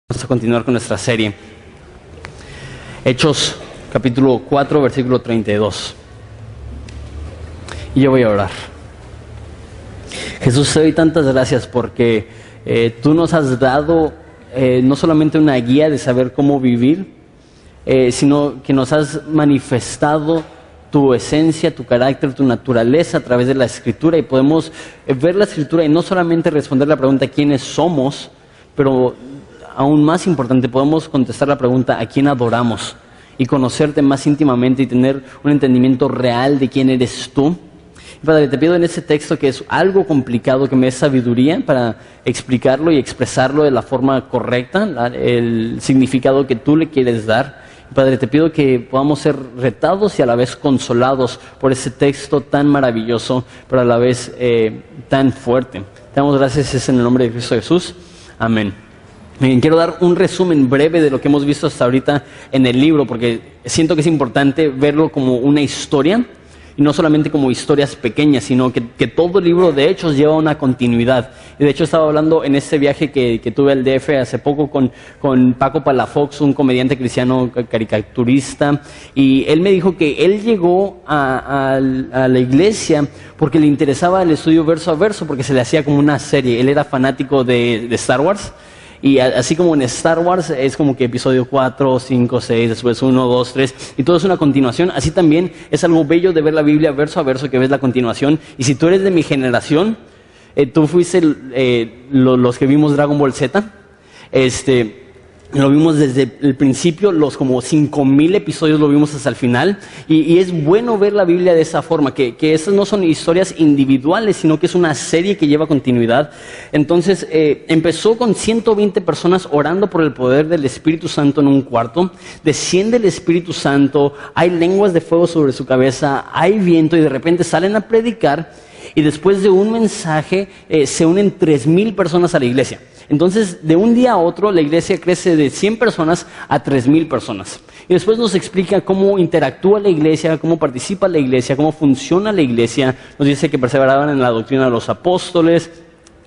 Vamos a continuar con nuestra serie. Hechos capítulo 4, versículo 32. Y yo voy a orar. Jesús, te doy tantas gracias porque tú nos has dado no solamente una guía de saber cómo vivir, sino que nos has manifestado tu esencia, tu carácter, tu naturaleza a través de la Escritura, y podemos ver la Escritura y no solamente responder la pregunta ¿quiénes somos?, pero aún más importante, podemos contestar la pregunta ¿a quién adoramos? Y conocerte más íntimamente y tener un entendimiento real de quién eres tú. Padre, te pido en este texto, que es algo complicado, que me des sabiduría para explicarlo y expresarlo de la forma correcta, el significado que tú le quieres dar. Padre, te pido que podamos ser retados y a la vez consolados por ese texto tan maravilloso, pero a la vez tan fuerte. Te damos gracias, es en el nombre de Cristo Jesús. Amén. Bien, quiero dar un resumen breve de lo que hemos visto hasta ahorita en el libro, porque siento que es importante verlo como una historia, y no solamente como historias pequeñas, sino que todo el libro de Hechos lleva una continuidad. Y de hecho estaba hablando en este viaje que tuve al DF hace poco con Paco Palafox, un comediante cristiano caricaturista, y él me dijo que él llegó a la iglesia porque le interesaba el estudio verso a verso, porque se le hacía como una serie. Él era fanático de Star Wars. Y así como en Star Wars es como que episodio 4, 5, 6, después 1, 2, 3, y todo es una continuación. Así también es algo bello de ver la Biblia verso a verso, que ves la continuación. Y si tú eres de mi generación, tú fuiste los que vimos Dragon Ball Z, lo vimos desde el principio, los como 5,000 episodios lo vimos hasta el final, y es bueno ver la Biblia de esa forma, que esas no son historias individuales, sino que es una serie que lleva continuidad. Entonces empezó con 120 personas orando por el poder del Espíritu Santo en un cuarto. Desciende el Espíritu Santo, hay lenguas de fuego sobre su cabeza, hay viento, y de repente salen a predicar, y después de un mensaje se unen 3,000 personas a la iglesia. Entonces, de un día a otro, la iglesia crece de 100 personas a 3,000 personas. Y después nos explica cómo interactúa la iglesia, cómo participa la iglesia, cómo funciona la iglesia. Nos dice que perseveraban en la doctrina de los apóstoles,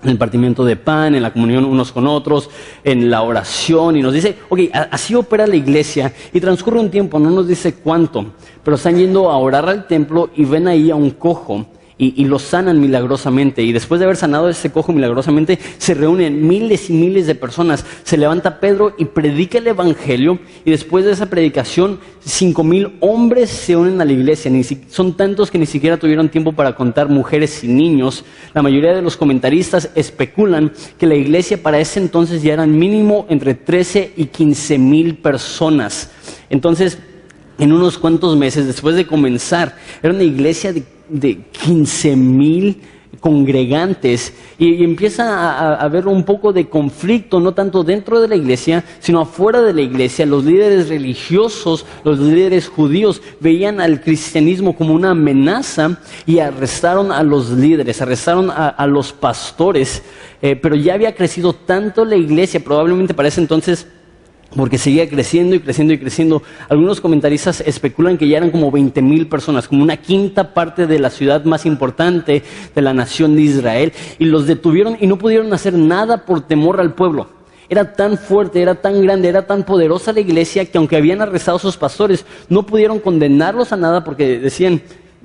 en el partimiento de pan, en la comunión unos con otros, en la oración. Y nos dice, ok, así opera la iglesia. Y transcurre un tiempo, no nos dice cuánto, pero están yendo a orar al templo y ven ahí a un cojo. Y lo sanan milagrosamente. Y después de haber sanado a ese cojo milagrosamente, se reúnen miles y miles de personas. Se levanta Pedro y predica el evangelio. Y después de esa predicación, 5,000 hombres se unen a la iglesia. Son tantos que ni siquiera tuvieron tiempo para contar mujeres y niños. La mayoría de los comentaristas especulan que la iglesia para ese entonces ya eran mínimo entre 13 y 15,000 personas. Entonces, en unos cuantos meses después de comenzar, era una iglesia de 15,000 congregantes, y empieza a haber un poco de conflicto, no tanto dentro de la iglesia, sino afuera de la iglesia. Los líderes religiosos, los líderes judíos, veían al cristianismo como una amenaza y arrestaron a los líderes, arrestaron a los pastores, pero ya había crecido tanto la iglesia, probablemente para ese entonces, porque seguía creciendo y creciendo y creciendo. Algunos comentaristas especulan que ya eran como 20,000 personas, como una quinta parte de la ciudad más importante de la nación de Israel, y los detuvieron y no pudieron hacer nada por temor al pueblo. Era tan fuerte, era tan grande, era tan poderosa la iglesia, que aunque habían arrestado a sus pastores, no pudieron condenarlos a nada, porque decían,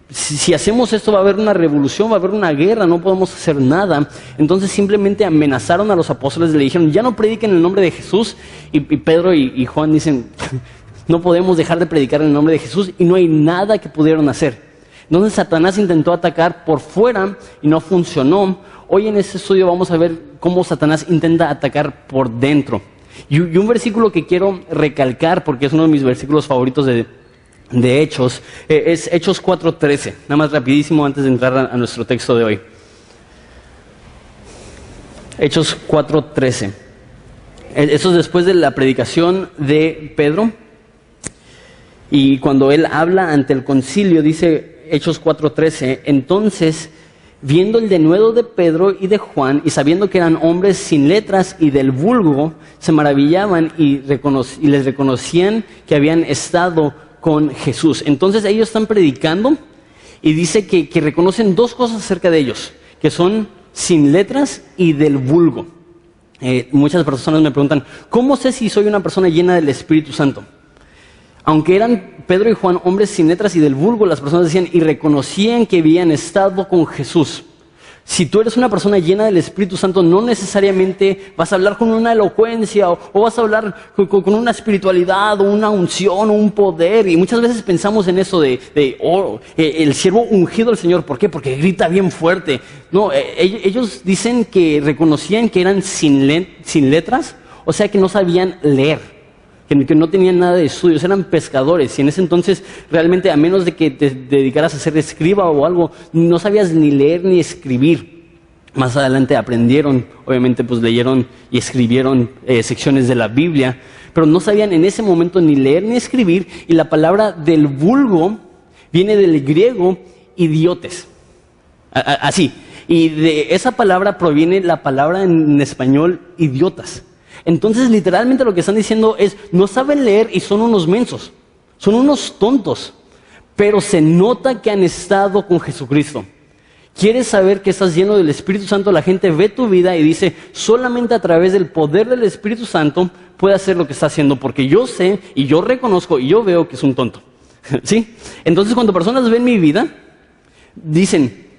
si hacemos esto va a haber una revolución, va a haber una guerra, no podemos hacer nada. Entonces simplemente amenazaron a los apóstoles, le dijeron, ya no prediquen en el nombre de Jesús. Y Pedro y Juan dicen, no podemos dejar de predicar en el nombre de Jesús, y no hay nada que pudieron hacer. Entonces Satanás intentó atacar por fuera y no funcionó. Hoy en este estudio vamos a ver cómo Satanás intenta atacar por dentro. Y un versículo que quiero recalcar, porque es uno de mis versículos favoritos de Hechos, es Hechos 4:13. Nada más rapidísimo antes de entrar a nuestro texto de hoy. Hechos 4:13. Eso es después de la predicación de Pedro, y cuando él habla ante el concilio, dice Hechos 4:13, entonces, viendo el denuedo de Pedro y de Juan, y sabiendo que eran hombres sin letras y del vulgo, se maravillaban y les reconocían que habían estado con Jesús. Entonces ellos están predicando, y dice que reconocen dos cosas acerca de ellos, que son sin letras y del vulgo. muchas personas me preguntan, ¿cómo sé si soy una persona llena del Espíritu Santo? Aunque eran Pedro y Juan hombres sin letras y del vulgo, las personas decían y reconocían que habían estado con Jesús. Si tú eres una persona llena del Espíritu Santo, no necesariamente vas a hablar con una elocuencia o vas a hablar con una espiritualidad o una unción o un poder. Y muchas veces pensamos en eso el siervo ungido del Señor. ¿Por qué? Porque grita bien fuerte. No, ellos dicen que reconocían que eran sin letras, o sea que no sabían leer. Que no tenían nada de estudios, eran pescadores, y en ese entonces realmente, a menos de que te dedicaras a ser escriba o algo, no sabías ni leer ni escribir. Más adelante aprendieron, obviamente pues leyeron y escribieron secciones de la Biblia, pero no sabían en ese momento ni leer ni escribir, y la palabra del vulgo viene del griego idiotes, así, y de esa palabra proviene la palabra en español idiotas. Entonces, literalmente lo que están diciendo es, no saben leer y son unos mensos, son unos tontos, pero se nota que han estado con Jesucristo. ¿Quieres saber que estás lleno del Espíritu Santo? La gente ve tu vida y dice, solamente a través del poder del Espíritu Santo puede hacer lo que está haciendo, porque yo sé y yo reconozco y yo veo que es un tonto. ¿Sí? Entonces, cuando personas ven mi vida, dicen,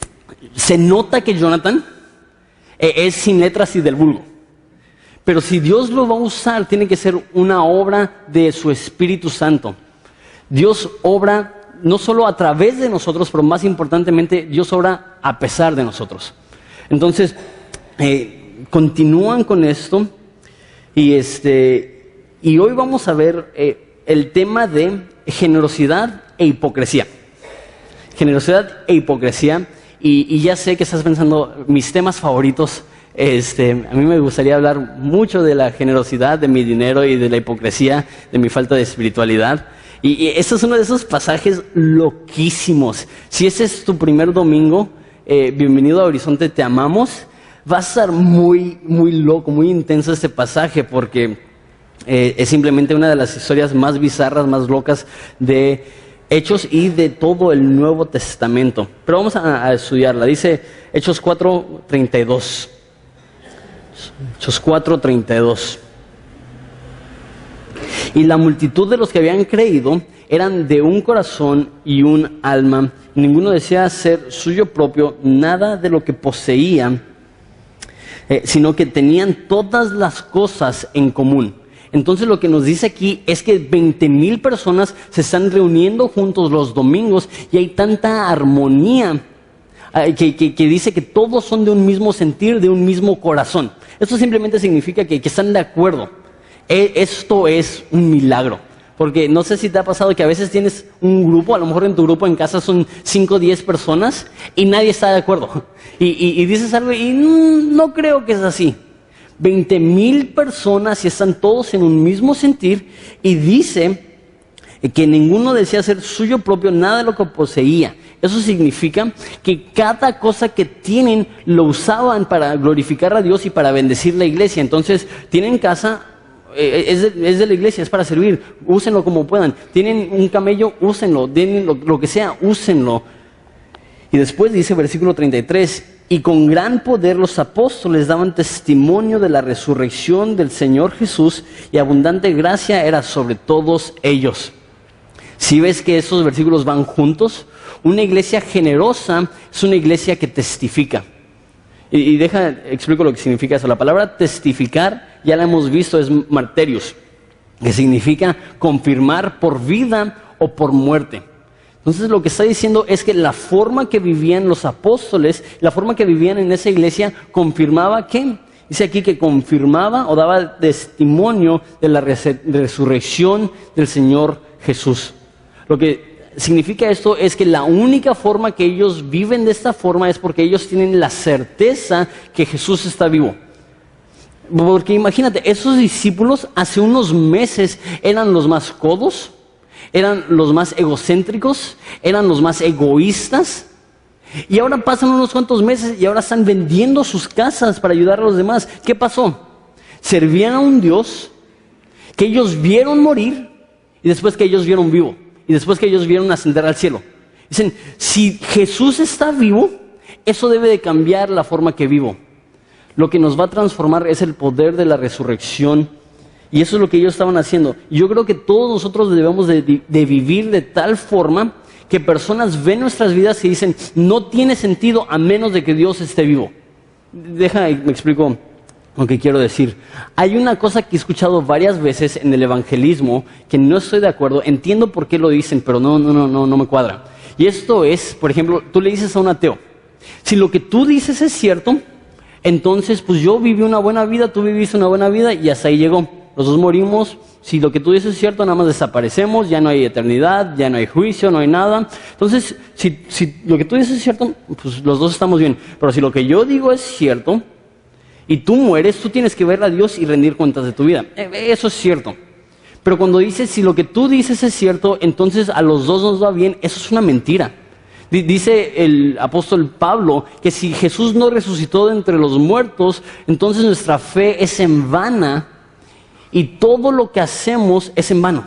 se nota que Jonathan es sin letras y del vulgo. Pero si Dios lo va a usar, tiene que ser una obra de su Espíritu Santo. Dios obra no solo a través de nosotros, pero más importantemente, Dios obra a pesar de nosotros. Entonces, continúan con esto y hoy vamos a ver el tema de generosidad e hipocresía. Generosidad e hipocresía. Y ya sé que estás pensando, mis temas favoritos. A mí me gustaría hablar mucho de la generosidad, de mi dinero y de la hipocresía, de mi falta de espiritualidad. Y este es uno de esos pasajes loquísimos. Si ese es tu primer domingo, bienvenido a Horizonte, te amamos. Va a estar muy, muy loco, muy intenso este pasaje porque es simplemente una de las historias más bizarras, más locas de Hechos y de todo el Nuevo Testamento. Pero vamos a estudiarla. Dice Hechos 4:32. Hechos 4:32. Y la multitud de los que habían creído eran de un corazón y un alma. Ninguno decía ser suyo propio nada de lo que poseía, sino que tenían todas las cosas en común. Entonces lo que nos dice aquí es que 20,000 personas se están reuniendo juntos los domingos y hay tanta armonía que dice que todos son de un mismo sentir, de un mismo corazón. Esto simplemente significa que están de acuerdo. Esto es un milagro. Porque no sé si te ha pasado que a veces tienes un grupo, a lo mejor en tu grupo en casa son 5 o 10 personas y nadie está de acuerdo. Y dices algo y no creo que es así. 20,000 personas y están todos en un mismo sentir y dice que ninguno decía ser suyo propio nada de lo que poseía. Eso significa que cada cosa que tienen lo usaban para glorificar a Dios y para bendecir la iglesia. Entonces, tienen casa, es de la iglesia, es para servir, úsenlo como puedan. Tienen un camello, úsenlo, den lo que sea, úsenlo. Y después dice versículo 33, y con gran poder los apóstoles daban testimonio de la resurrección del Señor Jesús y abundante gracia era sobre todos ellos. Si ves que esos versículos van juntos, una iglesia generosa es una iglesia que testifica. Y explico lo que significa eso. La palabra testificar, ya la hemos visto, es marterios, que significa confirmar por vida o por muerte. Entonces lo que está diciendo es que la forma que vivían los apóstoles, la forma que vivían en esa iglesia, confirmaba que, dice aquí que confirmaba o daba testimonio de la resurrección del Señor Jesús. Lo que significa esto es que la única forma que ellos viven de esta forma es porque ellos tienen la certeza que Jesús está vivo. Porque imagínate, esos discípulos hace unos meses eran los más codos, eran los más egocéntricos, eran los más egoístas. Y ahora pasan unos cuantos meses y ahora están vendiendo sus casas para ayudar a los demás. ¿Qué pasó? Servían a un Dios que ellos vieron morir y después que ellos vieron vivo. Y después que ellos vieron ascender al cielo. Dicen, si Jesús está vivo, eso debe de cambiar la forma que vivo. Lo que nos va a transformar es el poder de la resurrección. Y eso es lo que ellos estaban haciendo. Yo creo que todos nosotros debemos de vivir de tal forma que personas ven nuestras vidas y dicen, no tiene sentido a menos de que Dios esté vivo. Me explico lo que quiero decir. Hay una cosa que he escuchado varias veces en el evangelismo que no estoy de acuerdo. Entiendo por qué lo dicen, pero no me cuadra. Y esto es, por ejemplo, tú le dices a un ateo, si lo que tú dices es cierto, entonces pues yo viví una buena vida, tú viviste una buena vida y hasta ahí llegó. Los dos morimos. Si lo que tú dices es cierto, nada más desaparecemos, ya no hay eternidad, ya no hay juicio, no hay nada. Entonces, si lo que tú dices es cierto, pues los dos estamos bien. Pero si lo que yo digo es cierto y tú mueres, tú tienes que ver a Dios y rendir cuentas de tu vida. Eso es cierto. Pero cuando dices, si lo que tú dices es cierto, entonces a los dos nos va bien, eso es una mentira. Dice el apóstol Pablo que si Jesús no resucitó de entre los muertos, entonces nuestra fe es en vana y todo lo que hacemos es en vano.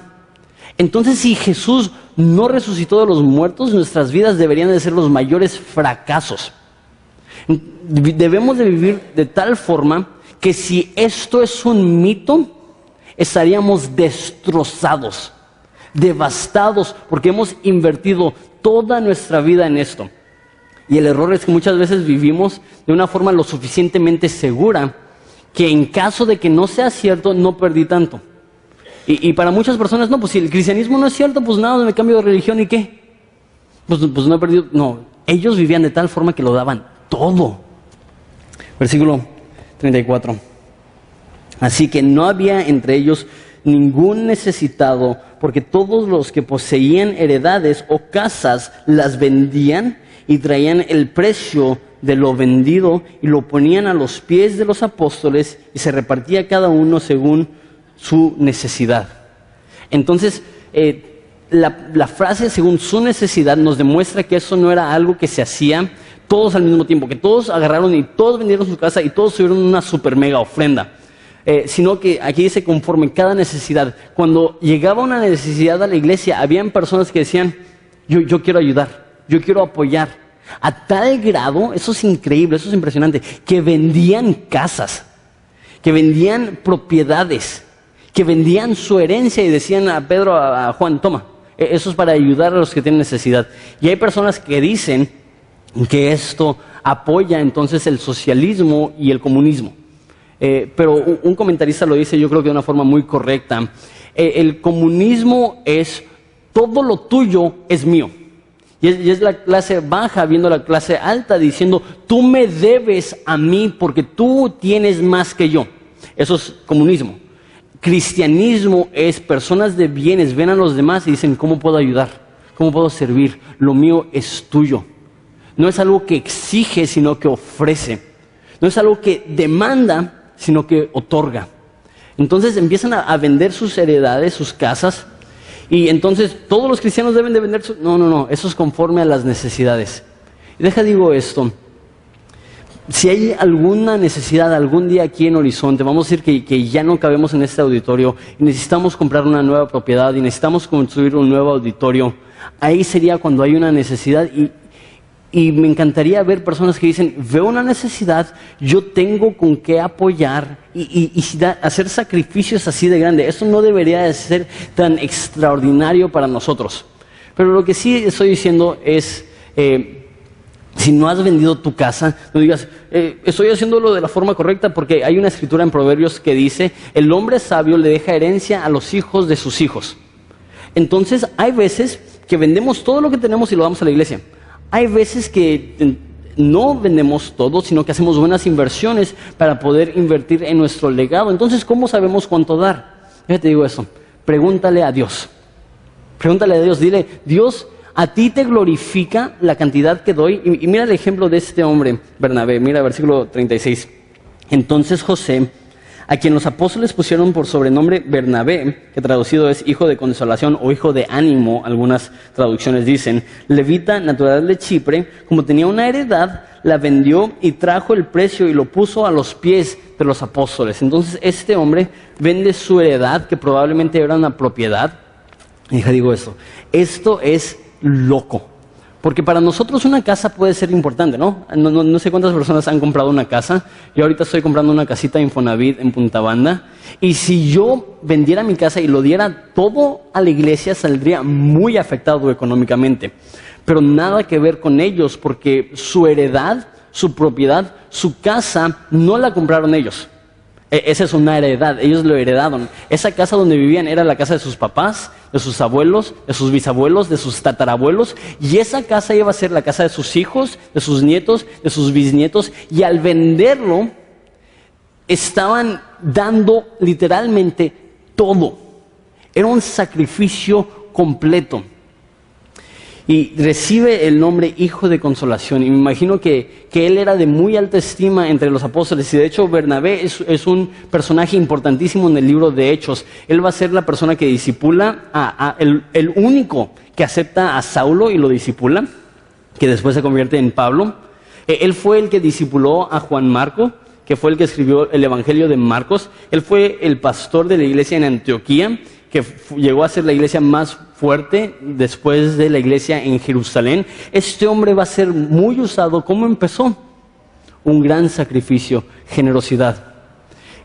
Entonces, si Jesús no resucitó de los muertos, nuestras vidas deberían de ser los mayores fracasos. Debemos de vivir de tal forma que si esto es un mito, estaríamos destrozados, devastados, porque hemos invertido toda nuestra vida en esto. Y el error es que muchas veces vivimos de una forma lo suficientemente segura que en caso de que no sea cierto, no perdí tanto. Y para muchas personas, no, pues si el cristianismo no es cierto, pues nada, me cambio de religión y ¿qué? Pues no he perdido. No, ellos vivían de tal forma que lo daban todo. Versículo 34. Así que no había entre ellos ningún necesitado, porque todos los que poseían heredades o casas las vendían y traían el precio de lo vendido y lo ponían a los pies de los apóstoles y se repartía cada uno según su necesidad. Entonces, la frase según su necesidad nos demuestra que eso no era algo que se hacía todos al mismo tiempo, que todos agarraron y todos vendieron su casa y todos tuvieron una super mega ofrenda. Sino que aquí dice conforme cada necesidad. Cuando llegaba una necesidad a la iglesia, habían personas que decían, yo quiero ayudar, yo quiero apoyar. A tal grado, eso es increíble, eso es impresionante, que vendían casas, que vendían propiedades, que vendían su herencia y decían a Pedro, a Juan, toma, eso es para ayudar a los que tienen necesidad. Y hay personas que dicen que esto apoya entonces el socialismo y el comunismo. Pero un comentarista lo dice, yo creo que de una forma muy correcta. El comunismo es todo lo tuyo es mío. Y es la clase baja viendo la clase alta diciendo, tú me debes a mí porque tú tienes más que yo. Eso es comunismo. Cristianismo es personas de bienes, ven a los demás y dicen, ¿cómo puedo ayudar? ¿Cómo puedo servir? Lo mío es tuyo. No es algo que exige, sino que ofrece. No es algo que demanda, sino que otorga. Entonces empiezan a vender sus heredades, sus casas. Y entonces, ¿todos los cristianos deben de vender su...? No, eso es conforme a las necesidades. Y digo esto, si hay alguna necesidad algún día aquí en Horizonte, vamos a decir que ya no cabemos en este auditorio y necesitamos comprar una nueva propiedad y necesitamos construir un nuevo auditorio, ahí sería cuando hay una necesidad y me encantaría ver personas que dicen, veo una necesidad, yo tengo con qué apoyar y hacer sacrificios así de grande. Eso no debería de ser tan extraordinario para nosotros. Pero lo que sí estoy diciendo es, si no has vendido tu casa, no digas, estoy haciéndolo de la forma correcta, porque hay una escritura en Proverbios que dice, el hombre sabio le deja herencia a los hijos de sus hijos. Entonces hay veces que vendemos todo lo que tenemos y lo damos a la iglesia. Hay veces que no vendemos todo, sino que hacemos buenas inversiones para poder invertir en nuestro legado. Entonces, ¿cómo sabemos cuánto dar? Yo te digo eso, pregúntale a Dios. Pregúntale a Dios, dile, Dios, a ti te glorifica la cantidad que doy. Y mira el ejemplo de este hombre, Bernabé, mira versículo 36. Entonces José, a quien los apóstoles pusieron por sobrenombre Bernabé, que traducido es hijo de consolación o hijo de ánimo, algunas traducciones dicen, levita natural de Chipre, como tenía una heredad, la vendió y trajo el precio y lo puso a los pies de los apóstoles. Entonces este hombre vende su heredad, que probablemente era una propiedad. Y digo esto es loco. Porque para nosotros una casa puede ser importante, ¿no? No sé cuántas personas han comprado una casa. Yo ahorita estoy comprando una casita Infonavit en Punta Banda. Y si yo vendiera mi casa y lo diera todo a la iglesia, saldría muy afectado económicamente. Pero nada que ver con ellos, porque su heredad, su propiedad, su casa, no la compraron ellos. Esa es una heredad, ellos lo heredaron. Esa casa donde vivían era la casa de sus papás, de sus abuelos, de sus bisabuelos, de sus tatarabuelos, y esa casa iba a ser la casa de sus hijos, de sus nietos, de sus bisnietos, y al venderlo estaban dando literalmente todo. Era un sacrificio completo. Y recibe el nombre Hijo de Consolación. Y me imagino que él era de muy alta estima entre los apóstoles. Y de hecho Bernabé es un personaje importantísimo en el libro de Hechos. Él va a ser la persona que discipula, el único que acepta a Saulo y lo discipula, que después se convierte en Pablo. Él fue el que discipuló a Juan Marco, que fue el que escribió el Evangelio de Marcos. Él fue el pastor de la iglesia en Antioquía, que llegó a ser la iglesia más fuerte después de la iglesia en Jerusalén. Este hombre va a ser muy usado. ¿Cómo empezó? Un gran sacrificio, generosidad.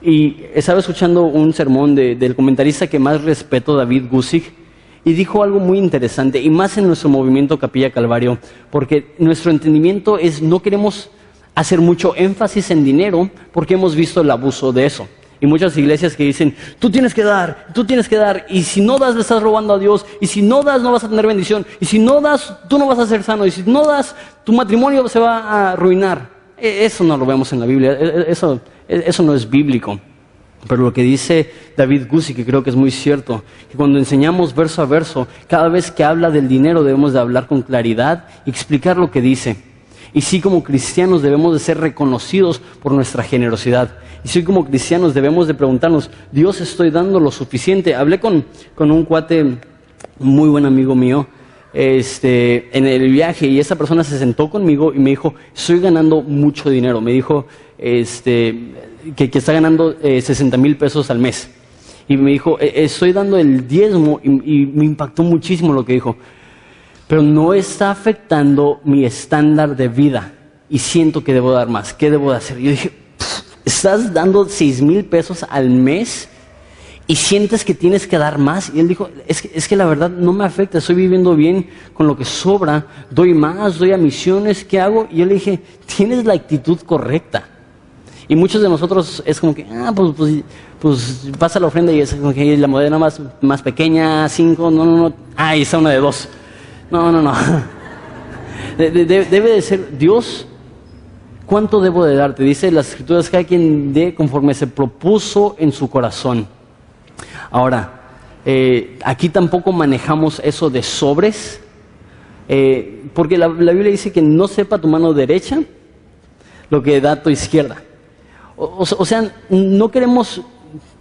Y estaba escuchando un sermón del comentarista que más respeto, David Guzik, y dijo algo muy interesante, y más en nuestro movimiento Capilla Calvario, porque nuestro entendimiento es, no queremos hacer mucho énfasis en dinero, porque hemos visto el abuso de eso. Y muchas iglesias que dicen, tú tienes que dar, y si no das le estás robando a Dios, y si no das no vas a tener bendición, y si no das tú no vas a ser sano, y si no das tu matrimonio se va a arruinar. Eso no lo vemos en la Biblia, eso no es bíblico. Pero lo que dice David Guzik, que creo que es muy cierto, que cuando enseñamos verso a verso, cada vez que habla del dinero debemos de hablar con claridad y explicar lo que dice. Y sí, como cristianos debemos de ser reconocidos por nuestra generosidad. Y sí, como cristianos debemos de preguntarnos, ¿Dios estoy dando lo suficiente? Hablé con un cuate, muy buen amigo mío, en el viaje, y esa persona se sentó conmigo y me dijo, estoy ganando mucho dinero. Me dijo que está ganando 60,000 pesos al mes. Y me dijo, estoy dando el diezmo, y me impactó muchísimo lo que dijo. Pero no está afectando mi estándar de vida y siento que debo dar más. ¿Qué debo de hacer? Yo dije, ¿estás dando 6,000 pesos al mes y sientes que tienes que dar más? Y él dijo, es que la verdad no me afecta, estoy viviendo bien con lo que sobra, doy más, doy a misiones, ¿qué hago? Y yo le dije, tienes la actitud correcta. Y muchos de nosotros es como que, pues pasa la ofrenda y es como que la moneda más pequeña, 5, no, ahí está una de 2. No. Debe de ser, Dios, ¿cuánto debo de darte? Dice las Escrituras, cada quien dé conforme se propuso en su corazón. Ahora, aquí tampoco manejamos eso de sobres, porque la Biblia dice que no sepa tu mano derecha lo que da tu izquierda. O sea, no queremos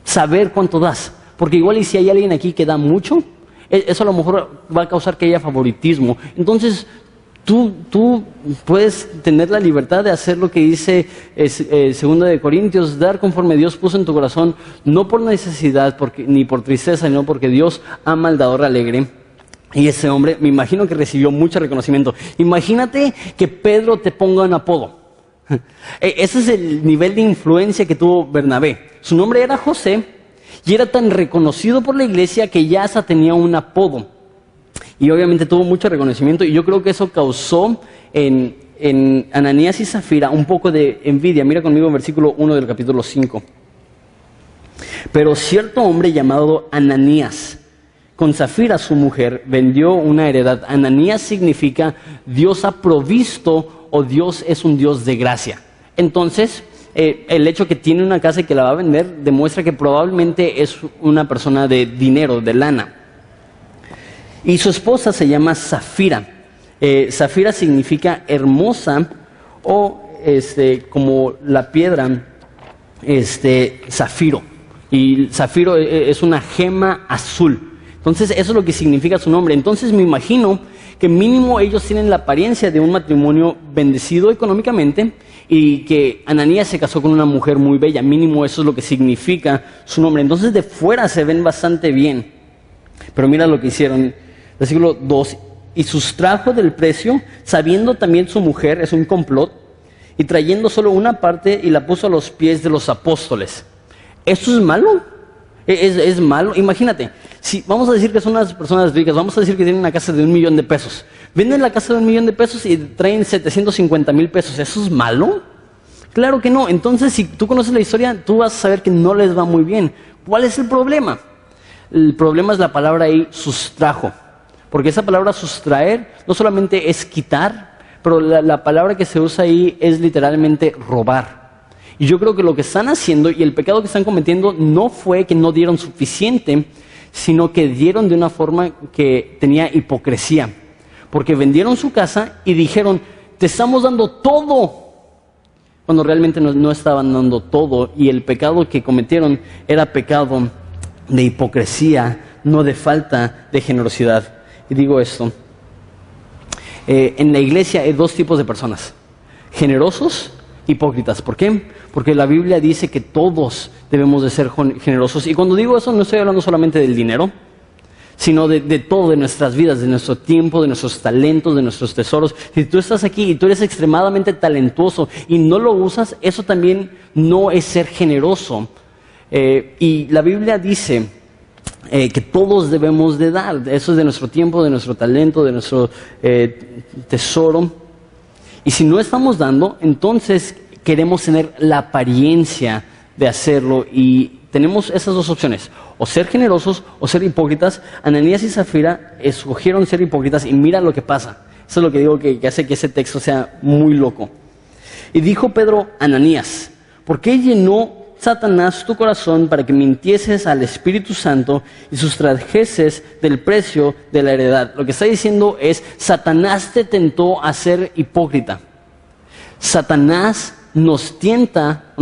saber cuánto das, porque igual y si hay alguien aquí que da mucho, eso a lo mejor va a causar que haya favoritismo. Entonces, tú puedes tener la libertad de hacer lo que dice 2 de Corintios, dar conforme Dios puso en tu corazón, no por necesidad ni por tristeza, sino porque Dios ama al dador alegre. Y ese hombre, me imagino que recibió mucho reconocimiento. Imagínate que Pedro te ponga un apodo. Ese es el nivel de influencia que tuvo Bernabé. Su nombre era José. Y era tan reconocido por la iglesia que ya hasta tenía un apodo. Y obviamente tuvo mucho reconocimiento. Y yo creo que eso causó en Ananías y Zafira un poco de envidia. Mira conmigo el versículo 1 del capítulo 5. Pero cierto hombre llamado Ananías, con Zafira su mujer, vendió una heredad. Ananías significa Dios ha provisto o Dios es un Dios de gracia. Entonces, el hecho que tiene una casa y que la va a vender demuestra que probablemente es una persona de dinero, de lana. Y su esposa se llama Zafira. Zafira significa hermosa o como la piedra zafiro. Y zafiro es una gema azul. Entonces eso es lo que significa su nombre. Entonces me imagino que mínimo ellos tienen la apariencia de un matrimonio bendecido económicamente y que Ananías se casó con una mujer muy bella. Mínimo eso es lo que significa su nombre. Entonces de fuera se ven bastante bien. Pero mira lo que hicieron. Versículo 2. y sustrajo del precio, sabiendo también su mujer, es un complot, y trayendo solo una parte y la puso a los pies de los apóstoles. ¿Esto es malo? ¿Es malo? Imagínate, si vamos a decir que son unas personas ricas, vamos a decir que tienen una casa de $1,000,000. Venden la casa de $1,000,000 y traen 750,000 pesos. ¿Eso es malo? Claro que no. Entonces, si tú conoces la historia, tú vas a saber que no les va muy bien. ¿Cuál es el problema? El problema es la palabra ahí, sustrajo. Porque esa palabra sustraer no solamente es quitar, pero la palabra que se usa ahí es literalmente robar. Y yo creo que lo que están haciendo y el pecado que están cometiendo no fue que no dieron suficiente, sino que dieron de una forma que tenía hipocresía. Porque vendieron su casa y dijeron, te estamos dando todo, cuando realmente no estaban dando todo, y el pecado que cometieron era pecado de hipocresía, no de falta de generosidad. Y digo esto, en la iglesia hay dos tipos de personas, generosos, hipócritas. ¿Por qué? Porque la Biblia dice que todos debemos de ser generosos, y cuando digo eso no estoy hablando solamente del dinero, sino de todo, de nuestras vidas, de nuestro tiempo, de nuestros talentos, de nuestros tesoros. Si tú estás aquí y tú eres extremadamente talentuoso y no lo usas, eso también no es ser generoso. Y la Biblia dice que todos debemos de dar. Eso es de nuestro tiempo, de nuestro talento, de nuestro tesoro. Y si no estamos dando, entonces queremos tener la apariencia de hacerlo, y tenemos esas dos opciones, o ser generosos o ser hipócritas. Ananías y Zafira escogieron ser hipócritas y mira lo que pasa. Eso es lo que digo que hace que ese texto sea muy loco. Y dijo Pedro a Ananías, ¿por qué llenó Satanás tu corazón para que mintieses al Espíritu Santo y sustrajeses del precio de la heredad? Lo que está diciendo es, Satanás te tentó a ser hipócrita. Satanás nos tienta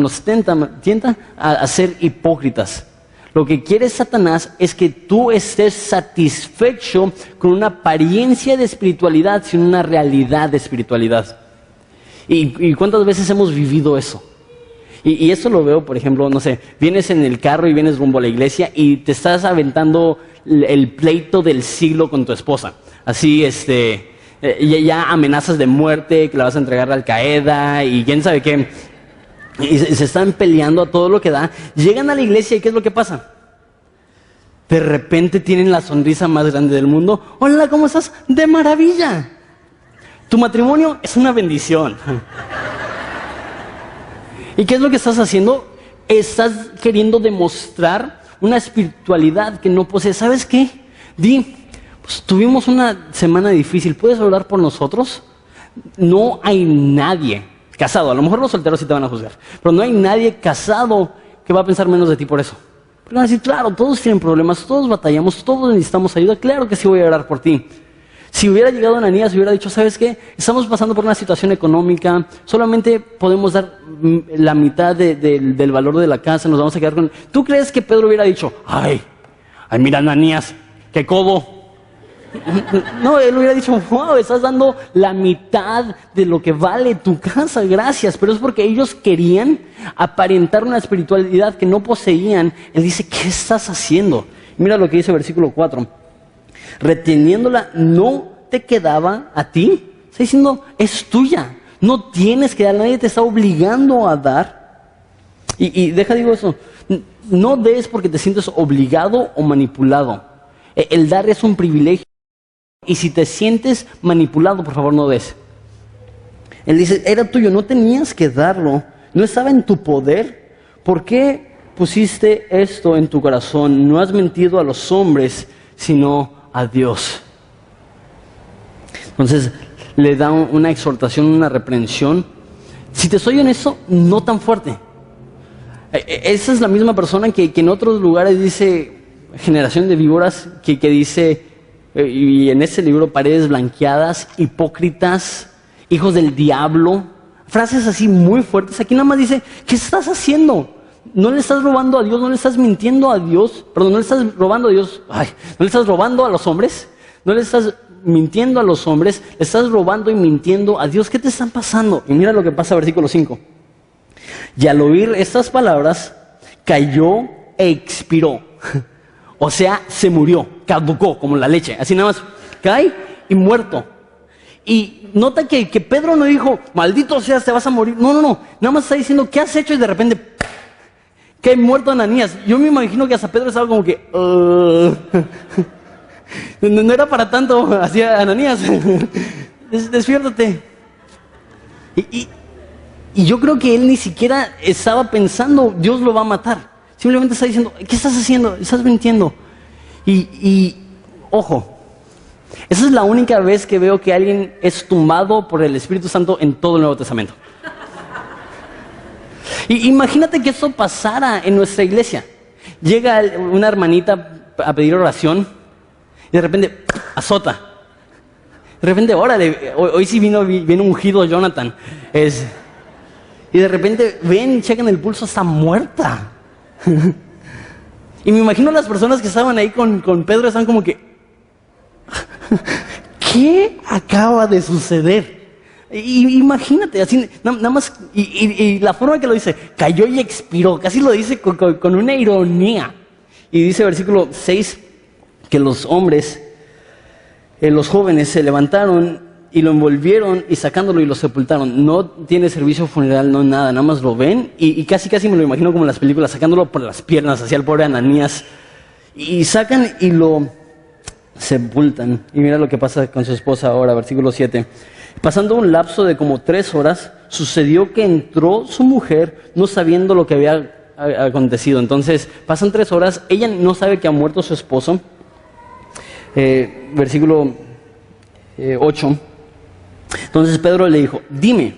a ser hipócritas. Lo que quiere Satanás es que tú estés satisfecho con una apariencia de espiritualidad sin una realidad de espiritualidad. ¿Y cuántas veces hemos vivido eso? Y eso lo veo, por ejemplo, no sé, vienes en el carro y vienes rumbo a la iglesia y te estás aventando el pleito del siglo con tu esposa. Así, ya amenazas de muerte, que la vas a entregar a Al Qaeda y quién sabe qué. Y se están peleando a todo lo que da. Llegan a la iglesia y ¿qué es lo que pasa? De repente tienen la sonrisa más grande del mundo. Hola, ¿cómo estás? De maravilla. Tu matrimonio es una bendición. ¿Y qué es lo que estás haciendo? Estás queriendo demostrar una espiritualidad que no posees. ¿Sabes qué? Pues tuvimos una semana difícil, ¿puedes orar por nosotros? No hay nadie casado, a lo mejor los solteros sí te van a juzgar, pero no hay nadie casado que va a pensar menos de ti por eso. Porque van a decir, claro, todos tienen problemas, todos batallamos, todos necesitamos ayuda, claro que sí voy a orar por ti. Si hubiera llegado Ananías y hubiera dicho, ¿sabes qué? Estamos pasando por una situación económica, solamente podemos dar la mitad del valor de la casa, nos vamos a quedar con... ¿Tú crees que Pedro hubiera dicho, ay, mira Ananías, qué codo? No, él hubiera dicho, wow, estás dando la mitad de lo que vale tu casa, gracias. Pero es porque ellos querían aparentar una espiritualidad que no poseían. Él dice, ¿qué estás haciendo? Mira lo que dice el versículo 4. Reteniéndola no te quedaba a ti. Está diciendo, es tuya. No tienes que dar, nadie te está obligando a dar. Y digo eso, no des porque te sientes obligado o manipulado. El dar es un privilegio. Y si te sientes manipulado, por favor no des. Él dice, era tuyo, no tenías que darlo, no estaba en tu poder. ¿Por qué pusiste esto en tu corazón? No has mentido a los hombres, sino a Dios. Entonces le da una exhortación, una reprensión. Si te soy honesto, no tan fuerte. Esa es la misma persona que en otros lugares dice generación de víboras, que dice, y en ese libro, paredes blanqueadas, hipócritas, hijos del diablo, frases así muy fuertes. Aquí nada más dice, ¿qué estás haciendo? No le estás robando a Dios, no le estás mintiendo a Dios, perdón, no le estás robando a Dios, no le estás robando a los hombres, no le estás mintiendo a los hombres, le estás robando y mintiendo a Dios. ¿Qué te están pasando? Y mira lo que pasa, versículo 5. Y al oír estas palabras, cayó e expiró. O sea, se murió, caducó como la leche. Así nada más cae y muerto. Y nota que Pedro no dijo, maldito seas, te vas a morir. No. Nada más está diciendo, ¿qué has hecho? Y de repente, que hay muerto Ananías. Yo me imagino que hasta Pedro estaba como que, no era para tanto, hacía Ananías. Despiértate. Y yo creo que él ni siquiera estaba pensando, Dios lo va a matar. Simplemente está diciendo, ¿qué estás haciendo? Estás mintiendo. Y ojo, esa es la única vez que veo que alguien es tumbado por el Espíritu Santo en todo el Nuevo Testamento. Y imagínate que eso pasara en nuestra iglesia. Llega una hermanita a pedir oración y de repente azota. De repente, órale, hoy sí viene ungido Jonathan. Y de repente ven, checan el pulso, está muerta. Y me imagino las personas que estaban ahí con Pedro están como que, ¿qué acaba de suceder? Imagínate, así, nada más, y la forma que lo dice, cayó y expiró, casi lo dice con una ironía. Y dice versículo 6, que los hombres, los jóvenes se levantaron y lo envolvieron y sacándolo y lo sepultaron. No tiene servicio funeral, no nada, nada más lo ven y casi me lo imagino como en las películas, sacándolo por las piernas hacia el pobre Ananías. Y sacan y lo sepultan. Y mira lo que pasa con su esposa ahora, versículo 7. Pasando un lapso de como 3 horas, sucedió que entró su mujer no sabiendo lo que había acontecido. Entonces pasan 3 horas, ella no sabe que ha muerto su esposo. Versículo 8. Entonces Pedro le dijo, dime,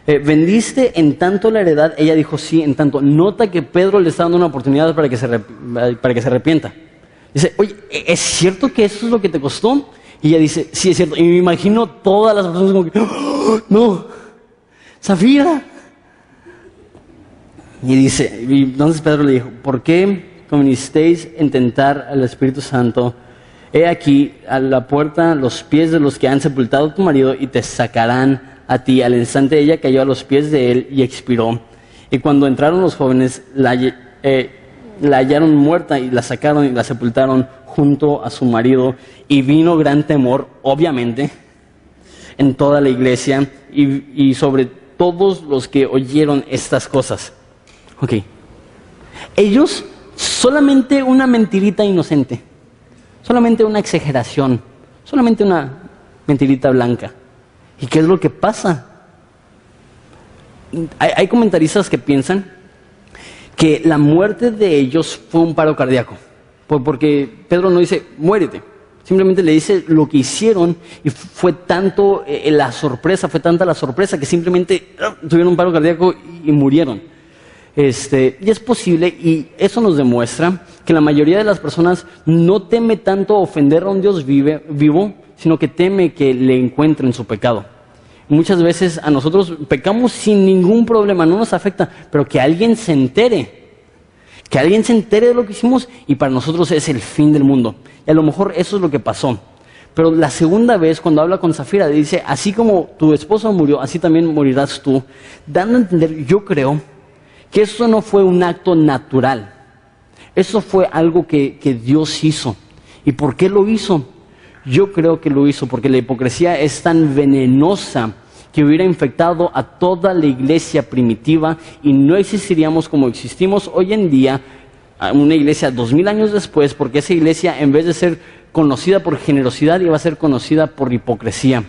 ¿vendiste en tanto la heredad? Ella dijo, sí, en tanto. Nota que Pedro le está dando una oportunidad para que se arrepienta. Dice, oye, ¿es cierto que eso es lo que te costó? Y ella dice, sí, es cierto. Y me imagino todas las personas como que, ¡oh, no! ¡Zafira! Y dice, y entonces Pedro le dijo, ¿por qué convinisteis en tentar al Espíritu Santo? He aquí a la puerta los pies de los que han sepultado a tu marido y te sacarán a ti. Al instante ella cayó a los pies de él y expiró. Y cuando entraron los jóvenes la hallaron muerta y la sacaron y la sepultaron junto a su marido. Y vino gran temor, obviamente, en toda la iglesia y sobre todos los que oyeron estas cosas. Ok. Ellos, solamente una mentirita inocente. Solamente una exageración, solamente una mentirita blanca. ¿Y qué es lo que pasa? Hay comentaristas que piensan que la muerte de ellos fue un paro cardíaco, porque Pedro no dice, muérete, simplemente le dice lo que hicieron y fue tanto fue tanta la sorpresa que simplemente tuvieron un paro cardíaco y murieron. Y es posible, y eso nos demuestra que la mayoría de las personas no teme tanto ofender a un Dios vivo, sino que teme que le encuentren su pecado. Muchas veces a nosotros pecamos sin ningún problema, no nos afecta, pero que alguien se entere de lo que hicimos y para nosotros es el fin del mundo. Y a lo mejor eso es lo que pasó. Pero la segunda vez, cuando habla con Zafira, dice, así como tu esposo murió, así también morirás tú. Dando a entender, yo creo, que eso no fue un acto natural. Eso fue algo que Dios hizo. ¿Y por qué lo hizo? Yo creo que lo hizo porque la hipocresía es tan venenosa que hubiera infectado a toda la iglesia primitiva y no existiríamos como existimos hoy en día, una iglesia 2000 años después, porque esa iglesia, en vez de ser conocida por generosidad, iba a ser conocida por hipocresía.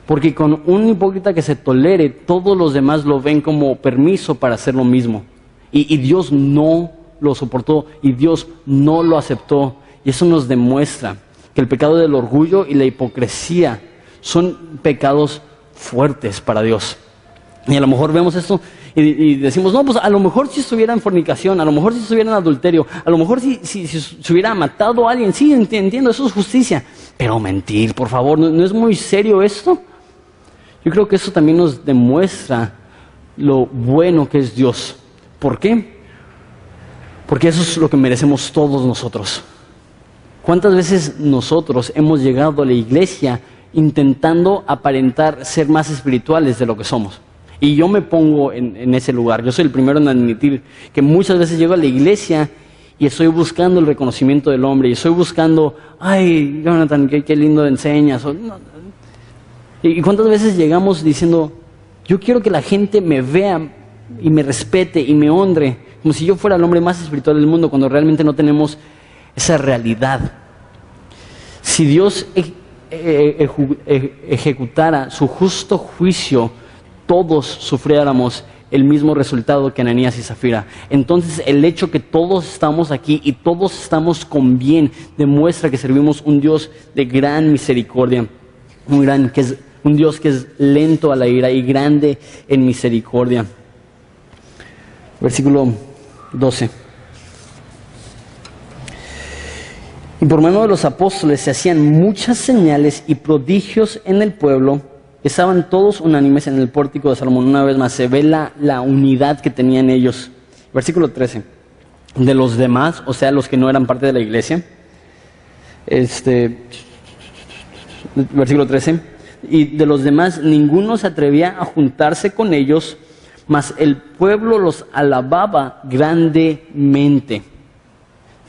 Porque con un hipócrita que se tolere, todos los demás lo ven como permiso para hacer lo mismo. Y Dios no lo soportó y Dios no lo aceptó. Y eso nos demuestra que el pecado del orgullo y la hipocresía son pecados fuertes para Dios. Y a lo mejor vemos esto y decimos, no, pues a lo mejor si estuviera en fornicación, a lo mejor si estuviera en adulterio, a lo mejor si se hubiera matado a alguien, sí, entiendo, eso es justicia. Pero mentir, por favor, ¿no es muy serio esto? Yo creo que eso también nos demuestra lo bueno que es Dios. ¿Por qué? Porque eso es lo que merecemos todos nosotros. ¿Cuántas veces nosotros hemos llegado a la iglesia intentando aparentar ser más espirituales de lo que somos? Y yo me pongo en ese lugar. Yo soy el primero en admitir que muchas veces llego a la iglesia y estoy buscando el reconocimiento del hombre, y estoy buscando, ay, Jonathan, qué lindo enseñas. ¿Y cuántas veces llegamos diciendo, yo quiero que la gente me vea y me respete y me honre, como si yo fuera el hombre más espiritual del mundo, cuando realmente no tenemos esa realidad? Si Dios ejecutara su justo juicio, todos sufriéramos el mismo resultado que Ananías y Zafira. Entonces el hecho que todos estamos aquí y todos estamos con bien demuestra que servimos un Dios de gran misericordia, un Dios que es lento a la ira y grande en misericordia. Versículo 12. Y por mano de los apóstoles se hacían muchas señales y prodigios en el pueblo. Estaban todos unánimes en el pórtico de Salomón. Una vez más se ve la unidad que tenían ellos. Versículo 13. De los demás, o sea, los que no eran parte de la iglesia. Versículo 13. Y de los demás ninguno se atrevía a juntarse con ellos, mas el pueblo los alababa grandemente.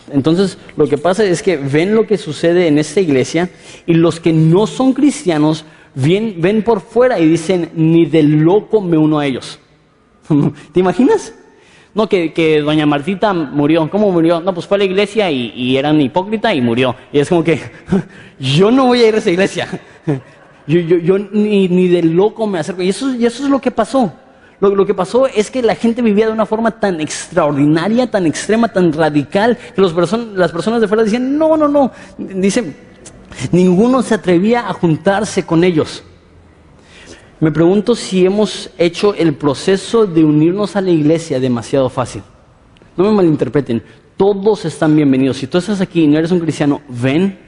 Entonces lo que pasa es que ven lo que sucede en esta iglesia, y los que no son cristianos ven por fuera y dicen, ni de loco me uno a ellos. ¿Te imaginas? No, que doña Martita murió. ¿Cómo murió? No, pues fue a la iglesia y era una hipócrita y murió. Y es como que, yo no voy a ir a esa iglesia. Yo ni de loco me acerco. Y eso es lo que pasó. Lo que pasó es que la gente vivía de una forma tan extraordinaria, tan extrema, tan radical, que las personas de fuera decían, no. Dicen, ninguno se atrevía a juntarse con ellos. Me pregunto si hemos hecho el proceso de unirnos a la iglesia demasiado fácil. No me malinterpreten, todos están bienvenidos. Si tú estás aquí y no eres un cristiano, ven,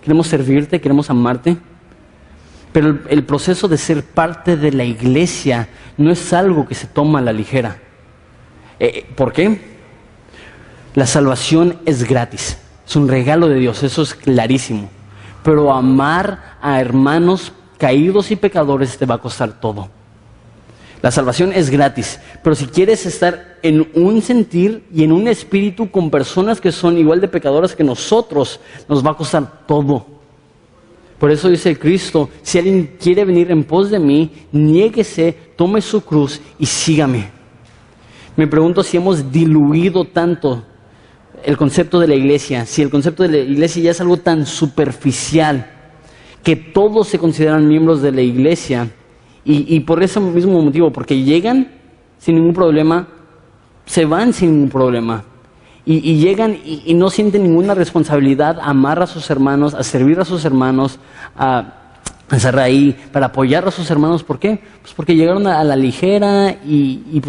queremos servirte, queremos amarte. Pero el proceso de ser parte de la iglesia no es algo que se toma a la ligera. ¿Por qué? La salvación es gratis, es un regalo de Dios, eso es clarísimo. Pero amar a hermanos caídos y pecadores te va a costar todo. La salvación es gratis, pero si quieres estar en un sentir y en un espíritu con personas que son igual de pecadoras que nosotros, nos va a costar todo. Por eso dice Cristo, si alguien quiere venir en pos de mí, niéguese, tome su cruz y sígame. Me pregunto si hemos diluido tanto el concepto de la iglesia, si el concepto de la iglesia ya es algo tan superficial, que todos se consideran miembros de la iglesia, y por ese mismo motivo, porque llegan sin ningún problema, se van sin ningún problema. Y llegan y no sienten ninguna responsabilidad a amar a sus hermanos, a servir a sus hermanos, a estar ahí para apoyar a sus hermanos. ¿Por qué? Pues porque llegaron a la ligera y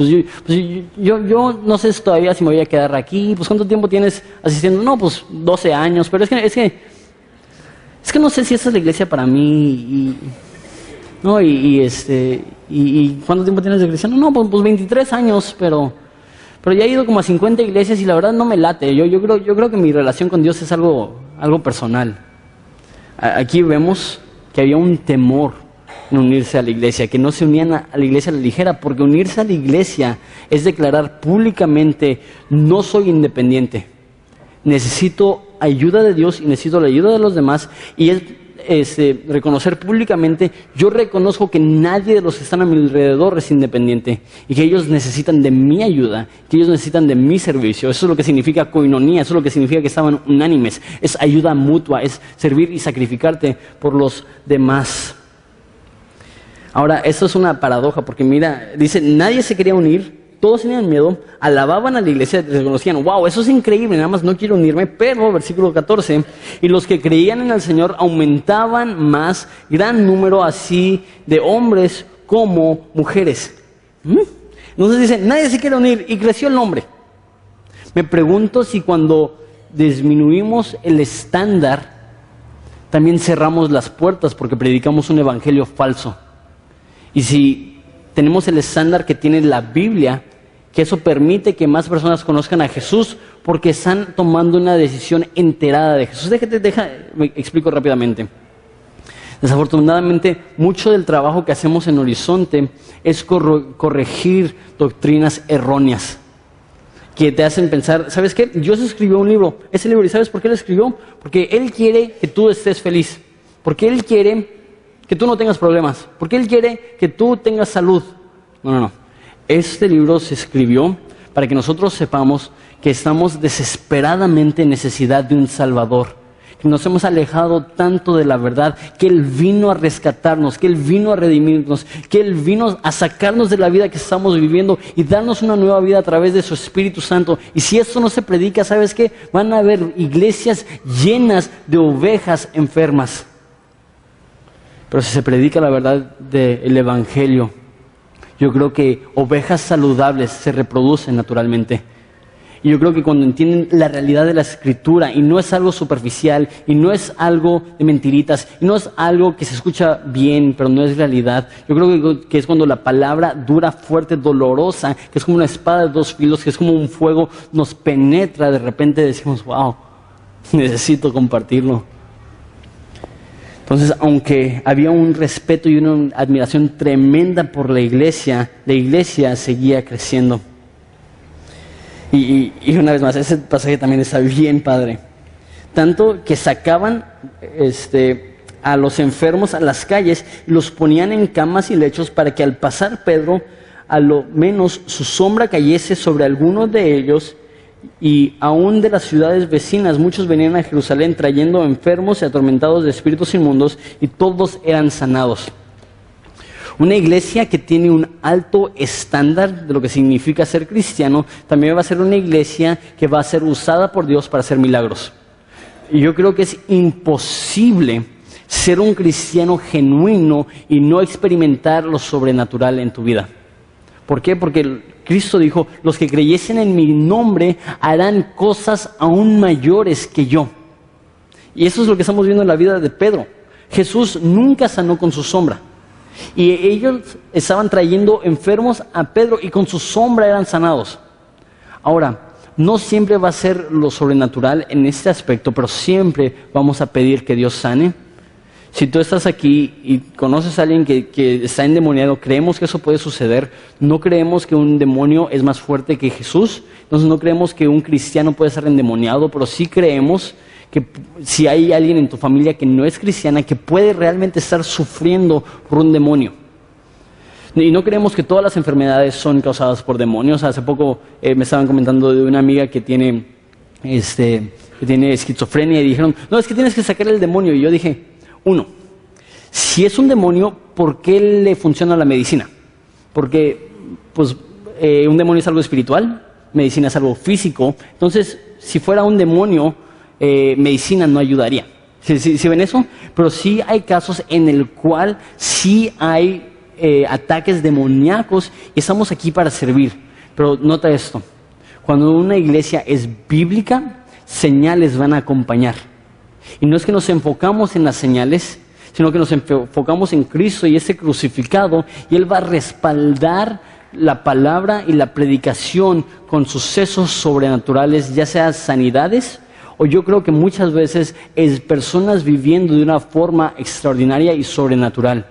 yo no sé todavía si me voy a quedar aquí. Pues ¿cuánto tiempo tienes asistiendo? No, pues 12 años, pero es que no sé si esta es la iglesia para mí. ¿Y cuánto tiempo tienes de cristiano? No, pues 23 años, pero ya he ido como a 50 iglesias y la verdad no me late. Yo creo que mi relación con Dios es algo personal. Aquí vemos que había un temor en unirse a la iglesia, que no se unían a la iglesia a la ligera, porque unirse a la iglesia es declarar públicamente, no soy independiente, necesito ayuda de Dios y necesito la ayuda de los demás, y es reconocer públicamente, yo reconozco que nadie de los que están a mi alrededor es independiente y que ellos necesitan de mi ayuda, que ellos necesitan de mi servicio. Eso es lo que significa koinonía, eso es lo que significa que estaban unánimes, es ayuda mutua, es servir y sacrificarte por los demás. Ahora, esto es una paradoja porque mira, dice, nadie se quería unir, todos tenían miedo, alababan a la iglesia, reconocían, wow, eso es increíble, nada más no quiero unirme, pero, versículo 14, y los que creían en el Señor aumentaban más, gran número así de hombres como mujeres. Entonces dice, nadie se quiere unir, y creció el nombre. Me pregunto si cuando disminuimos el estándar, también cerramos las puertas porque predicamos un evangelio falso. Y si tenemos el estándar que tiene la Biblia, que eso permite que más personas conozcan a Jesús porque están tomando una decisión enterada de Jesús. Me explico rápidamente. Desafortunadamente, mucho del trabajo que hacemos en Horizonte es corregir doctrinas erróneas. que te hacen pensar, ¿sabes qué? Dios escribió un libro, ese libro, ¿y sabes por qué lo escribió? Porque Él quiere que tú estés feliz, porque Él quiere que tú no tengas problemas, porque Él quiere que tú tengas salud. No. Este libro se escribió para que nosotros sepamos que estamos desesperadamente en necesidad de un Salvador, que nos hemos alejado tanto de la verdad, que Él vino a rescatarnos, que Él vino a redimirnos, que Él vino a sacarnos de la vida que estamos viviendo y darnos una nueva vida a través de su Espíritu Santo. Y si esto no se predica, ¿sabes qué? Van a haber iglesias llenas de ovejas enfermas. Pero si se predica la verdad del Evangelio, yo creo que ovejas saludables se reproducen naturalmente. Y yo creo que cuando entienden la realidad de la Escritura, y no es algo superficial, y no es algo de mentiritas, y no es algo que se escucha bien, pero no es realidad. Yo creo que es cuando la palabra dura, fuerte, dolorosa, que es como una espada de dos filos, que es como un fuego, nos penetra, de repente decimos, wow, necesito compartirlo. Entonces, aunque había un respeto y una admiración tremenda por la iglesia seguía creciendo. Y una vez más, ese pasaje también está bien padre. Tanto que sacaban a los enfermos a las calles y los ponían en camas y lechos para que al pasar Pedro, a lo menos su sombra cayese sobre alguno de ellos. Y aún de las ciudades vecinas, muchos venían a Jerusalén trayendo enfermos y atormentados de espíritus inmundos, y todos eran sanados. Una iglesia que tiene un alto estándar de lo que significa ser cristiano, también va a ser una iglesia que va a ser usada por Dios para hacer milagros. Y yo creo que es imposible ser un cristiano genuino y no experimentar lo sobrenatural en tu vida. ¿Por qué? Porque Cristo dijo, los que creyesen en mi nombre harán cosas aún mayores que yo. Y eso es lo que estamos viendo en la vida de Pedro. Jesús nunca sanó con su sombra. Y ellos estaban trayendo enfermos a Pedro y con su sombra eran sanados. Ahora, no siempre va a ser lo sobrenatural en este aspecto, pero siempre vamos a pedir que Dios sane. Si tú estás aquí y conoces a alguien que está endemoniado, creemos que eso puede suceder. No creemos que un demonio es más fuerte que Jesús. Entonces no creemos que un cristiano puede ser endemoniado, pero sí creemos que si hay alguien en tu familia que no es cristiana, que puede realmente estar sufriendo por un demonio. Y no creemos que todas las enfermedades son causadas por demonios. Hace poco me estaban comentando de una amiga que tiene esquizofrenia y dijeron, no, es que tienes que sacar el demonio. Y yo dije, uno, si es un demonio, ¿por qué le funciona la medicina? Porque un demonio es algo espiritual, medicina es algo físico. Entonces, si fuera un demonio, medicina no ayudaría. ¿Sí ven eso? Pero sí hay casos en el cual sí hay ataques demoníacos y estamos aquí para servir. Pero nota esto, cuando una iglesia es bíblica, señales van a acompañar. Y no es que nos enfocamos en las señales, sino que nos enfocamos en Cristo y ese crucificado, y Él va a respaldar la palabra y la predicación con sucesos sobrenaturales, ya sea sanidades, o yo creo que muchas veces es personas viviendo de una forma extraordinaria y sobrenatural.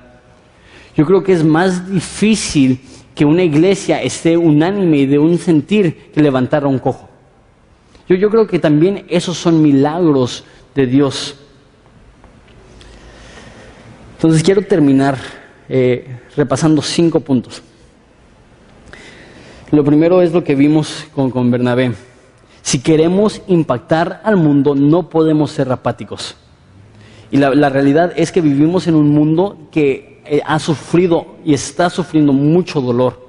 Yo creo que es más difícil que una iglesia esté unánime y de un sentir que levantar a un cojo. Yo creo que también esos son milagros de Dios. Entonces quiero terminar repasando 5 puntos. Lo primero es lo que vimos con Bernabé. Si queremos impactar al mundo, no podemos ser apáticos. Y la realidad es que vivimos en un mundo que ha sufrido y está sufriendo mucho dolor,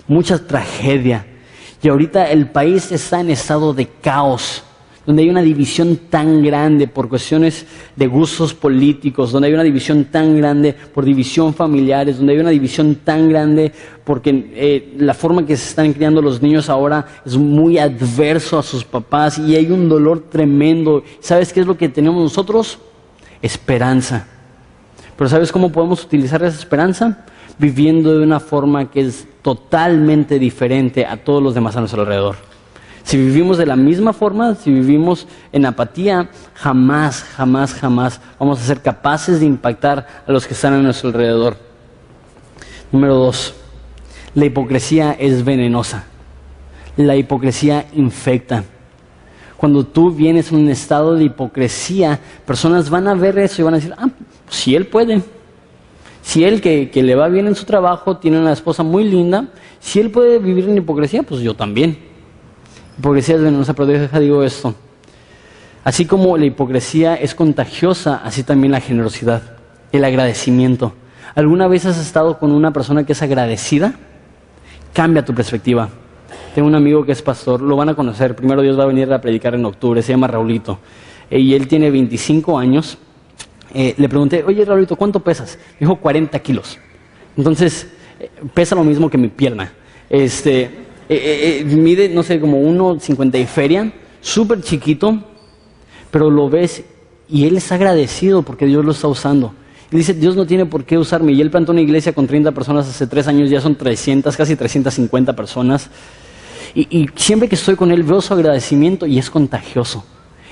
mucha tragedia. Y ahorita el país está en estado de caos, donde hay una división tan grande por cuestiones de gustos políticos, donde hay una división tan grande por división familiares, donde hay una división tan grande porque la forma que se están criando los niños ahora es muy adverso a sus papás y hay un dolor tremendo. ¿Sabes qué es lo que tenemos nosotros? Esperanza. Pero ¿sabes cómo podemos utilizar esa esperanza? Viviendo de una forma que es totalmente diferente a todos los demás a nuestro alrededor. Si vivimos de la misma forma, si vivimos en apatía, jamás vamos a ser capaces de impactar a los que están a nuestro alrededor. Número 2, la hipocresía es venenosa. La hipocresía infecta. Cuando tú vienes en un estado de hipocresía, personas van a ver eso y van a decir, pues si él puede. Si él que le va bien en su trabajo, tiene una esposa muy linda, si él puede vivir en hipocresía, pues yo también. Hipocresía es venenosa, pero digo esto. Así como la hipocresía es contagiosa, así también la generosidad, el agradecimiento. ¿Alguna vez has estado con una persona que es agradecida? Cambia tu perspectiva. Tengo un amigo que es pastor, lo van a conocer, primero Dios va a venir a predicar en octubre, se llama Raulito. Y él tiene 25 años. Le pregunté, oye Raulito, ¿cuánto pesas? Dijo 40 kilos. Entonces, pesa lo mismo que mi pierna. Mide, no sé, como 1,50 y feria, súper chiquito, pero lo ves y él es agradecido porque Dios lo está usando. Y dice, Dios no tiene por qué usarme. Y él plantó una iglesia con 30 personas hace 3 años, ya son 300, casi 350 personas. Y siempre que estoy con él veo su agradecimiento y es contagioso.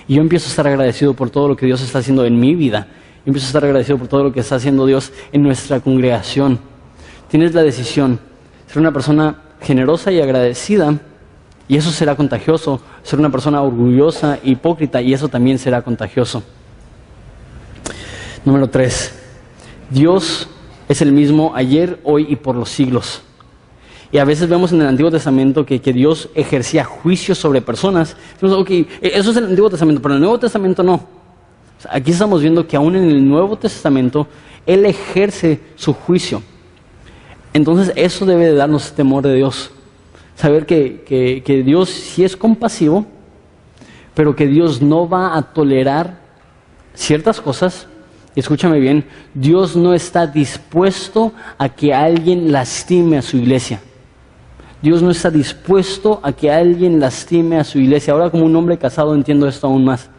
Y yo empiezo a estar agradecido por todo lo que Dios está haciendo en mi vida. Yo empiezo a estar agradecido por todo lo que está haciendo Dios en nuestra congregación. Tienes la decisión, ser una persona generosa y agradecida, y eso será contagioso. Ser una persona orgullosa, hipócrita, y eso también será contagioso. Número 3. Dios es el mismo ayer, hoy y por los siglos. Y a veces vemos en el Antiguo Testamento que Dios ejercía juicio sobre personas. Entonces, ok, eso es el Antiguo Testamento, pero en el Nuevo Testamento no. O sea, aquí estamos viendo que aún en el Nuevo Testamento Él ejerce su juicio. Entonces eso debe de darnos temor de Dios. Saber que Dios sí es compasivo, pero que Dios no va a tolerar ciertas cosas. Y escúchame bien, Dios no está dispuesto a que alguien lastime a su iglesia. Dios no está dispuesto a que alguien lastime a su iglesia. Ahora, como un hombre casado, entiendo esto aún más.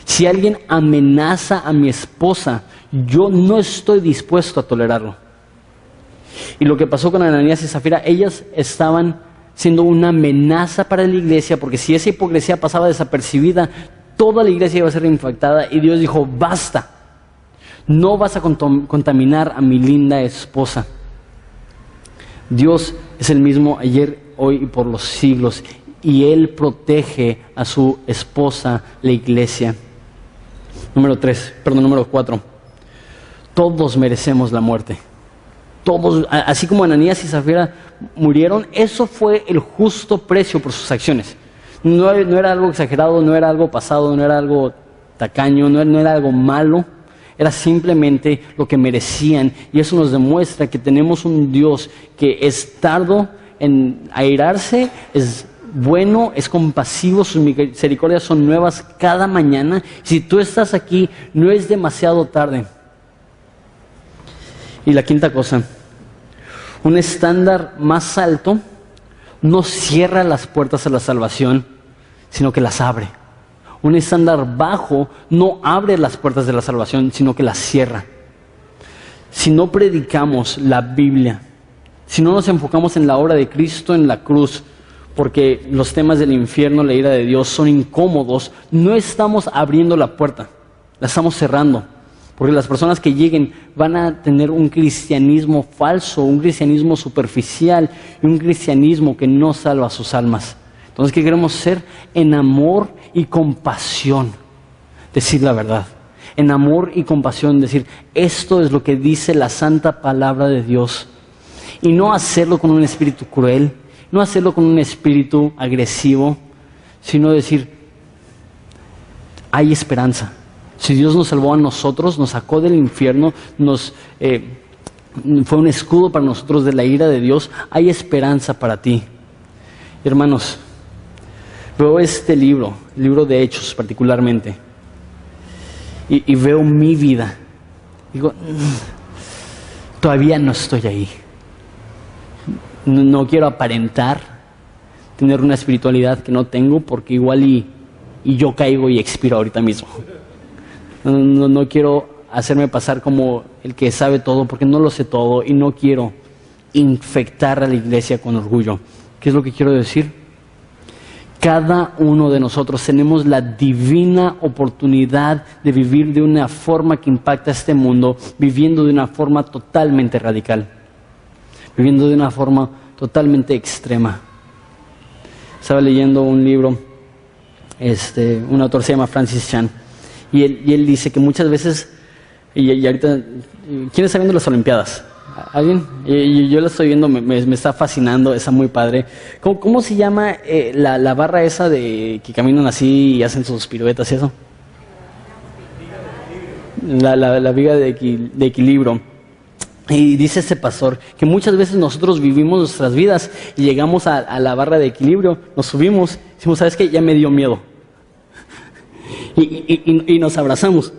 Si alguien amenaza a mi esposa, yo no estoy dispuesto a tolerarlo. Y lo que pasó con Ananías y Zafira, ellas estaban siendo una amenaza para la iglesia, porque si esa hipocresía pasaba desapercibida, toda la iglesia iba a ser infectada. Y Dios dijo, basta, no vas a contaminar a mi linda esposa. Dios es el mismo ayer, hoy y por los siglos, y Él protege a su esposa, la iglesia. Número 4. Todos merecemos la muerte. Todos, así como Ananías y Zafira murieron, eso fue el justo precio por sus acciones. No era algo exagerado, no era algo pasado, no era algo tacaño, no era algo malo. Era simplemente lo que merecían, y eso nos demuestra que tenemos un Dios que es tardo en airarse, es bueno, es compasivo, sus misericordias son nuevas cada mañana. Si tú estás aquí, no es demasiado tarde. Y la quinta cosa, un estándar más alto no cierra las puertas a la salvación, sino que las abre. Un estándar bajo no abre las puertas de la salvación, sino que las cierra. Si no predicamos la Biblia, si no nos enfocamos en la obra de Cristo en la cruz, porque los temas del infierno, la ira de Dios son incómodos, no estamos abriendo la puerta, la estamos cerrando. Porque las personas que lleguen van a tener un cristianismo falso, un cristianismo superficial y un cristianismo que no salva sus almas. Entonces, ¿qué queremos ser? En amor y compasión, decir la verdad. En amor y compasión, decir, esto es lo que dice la santa palabra de Dios. Y no hacerlo con un espíritu cruel, no hacerlo con un espíritu agresivo, sino decir, hay esperanza. Si Dios nos salvó a nosotros, nos sacó del infierno, fue un escudo para nosotros de la ira de Dios, hay esperanza para ti. Hermanos, veo este libro, el libro de Hechos particularmente, y veo mi vida. Digo, todavía no estoy ahí. No quiero aparentar tener una espiritualidad que no tengo, porque igual y yo caigo y expiro ahorita mismo. No quiero hacerme pasar como el que sabe todo, porque no lo sé todo, y no quiero infectar a la iglesia con orgullo. ¿Qué es lo que quiero decir? Cada uno de nosotros tenemos la divina oportunidad de vivir de una forma que impacta a este mundo, viviendo de una forma totalmente radical, viviendo de una forma totalmente extrema. Estaba leyendo un libro, un autor se llama Francis Chan, y él dice que muchas veces, y ahorita, ¿quién está viendo las Olimpiadas? ¿Alguien? Yo la estoy viendo, me está fascinando, está muy padre. ¿Cómo se llama la barra esa de que caminan así y hacen sus piruetas y eso? La viga de equilibrio. Y dice este pastor que muchas veces nosotros vivimos nuestras vidas y llegamos a la barra de equilibrio, nos subimos, decimos, ¿sabes qué? Ya me dio miedo. Y nos abrazamos.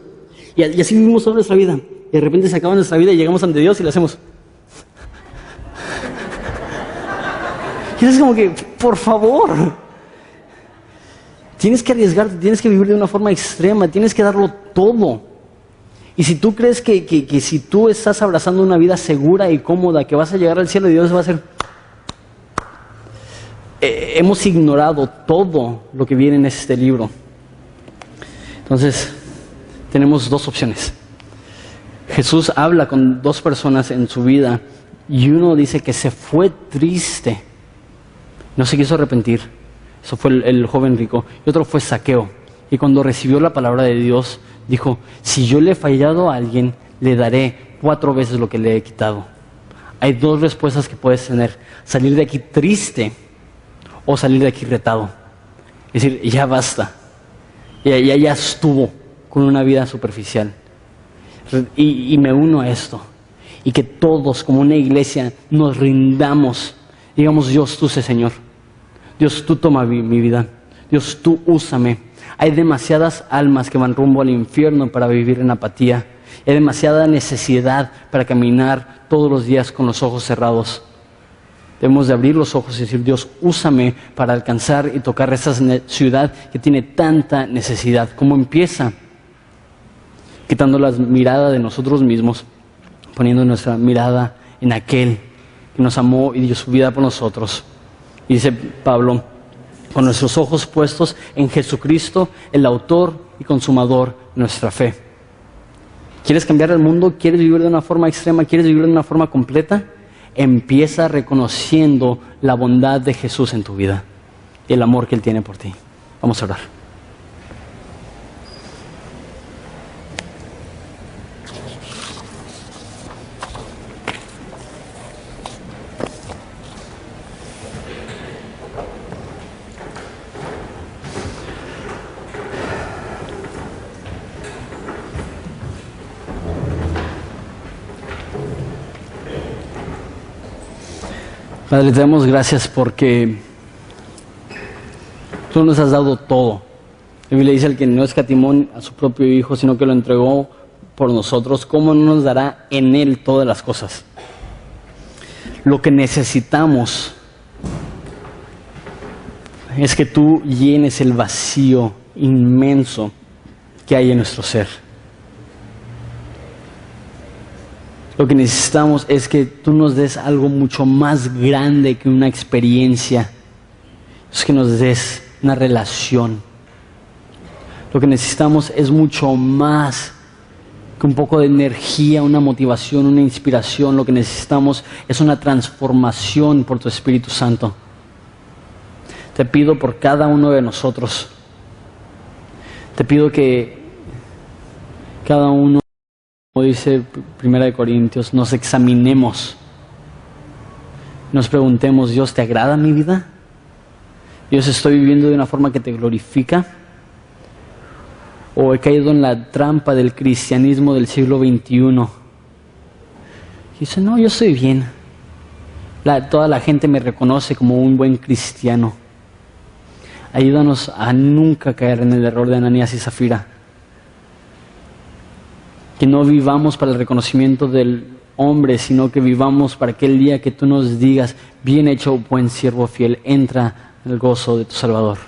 Y así vivimos toda nuestra vida. Y de repente se acaba nuestra vida y llegamos ante Dios y le hacemos. Y es como que, por favor, tienes que arriesgarte, tienes que vivir de una forma extrema, tienes que darlo todo. Y si tú crees que si tú estás abrazando una vida segura y cómoda, que vas a llegar al cielo y Dios va a hacer... hemos ignorado todo lo que viene en este libro. Entonces, tenemos dos opciones. Jesús habla con dos personas en su vida y uno dice que se fue triste, no se quiso arrepentir. Eso fue el joven rico. Y otro fue Zaqueo. Y cuando recibió la palabra de Dios, dijo, si yo le he fallado a alguien, le daré 4 veces lo que le he quitado. Hay 2 respuestas que puedes tener: salir de aquí triste o salir de aquí retado. Es decir, ya basta, ya estuvo con una vida superficial. Y me uno a esto, y que todos como una iglesia nos rindamos, digamos, Dios, tú sé Señor, Dios, tú toma mi vida, Dios, tú úsame. Hay demasiadas almas que van rumbo al infierno para vivir en apatía. Hay demasiada necesidad para caminar todos los días con los ojos cerrados. Debemos de abrir los ojos y decir, Dios, úsame para alcanzar y tocar esa ciudad que tiene tanta necesidad. ¿Cómo empieza? Quitando la mirada de nosotros mismos, poniendo nuestra mirada en aquel que nos amó y dio su vida por nosotros. Y dice Pablo, con nuestros ojos puestos en Jesucristo, el autor y consumador de nuestra fe. ¿Quieres cambiar el mundo? ¿Quieres vivir de una forma extrema? ¿Quieres vivir de una forma completa? Empieza reconociendo la bondad de Jesús en tu vida y el amor que Él tiene por ti. Vamos a orar. Padre, te damos gracias porque tú nos has dado todo. La Biblia dice: el que no escatimó a su propio Hijo, sino que lo entregó por nosotros, ¿cómo no nos dará en Él todas las cosas? Lo que necesitamos es que tú llenes el vacío inmenso que hay en nuestro ser. Lo que necesitamos es que tú nos des algo mucho más grande que una experiencia. Es que nos des una relación. Lo que necesitamos es mucho más que un poco de energía, una motivación, una inspiración. Lo que necesitamos es una transformación por tu Espíritu Santo. Te pido por cada uno de nosotros. Te pido que cada uno, como dice 1 Corintios, nos examinemos, nos preguntemos, Dios, ¿te agrada mi vida? Dios, ¿estoy viviendo de una forma que te glorifica? ¿O he caído en la trampa del cristianismo del siglo XXI? Y dice, no, yo estoy bien. Toda la gente me reconoce como un buen cristiano. Ayúdanos a nunca caer en el error de Ananías y Zafira. Que no vivamos para el reconocimiento del hombre, sino que vivamos para aquel día que tú nos digas, bien hecho, buen siervo fiel, entra en el gozo de tu Salvador.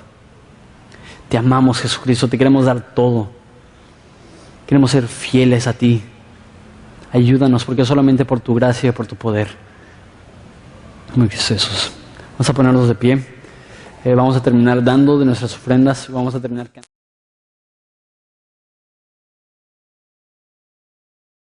Te amamos, Jesucristo, te queremos dar todo. Queremos ser fieles a ti. Ayúdanos, porque solamente por tu gracia y por tu poder. Muy bien, Jesús. Vamos a ponernos de pie. Vamos a terminar dando de nuestras ofrendas. Vamos a terminar cantando.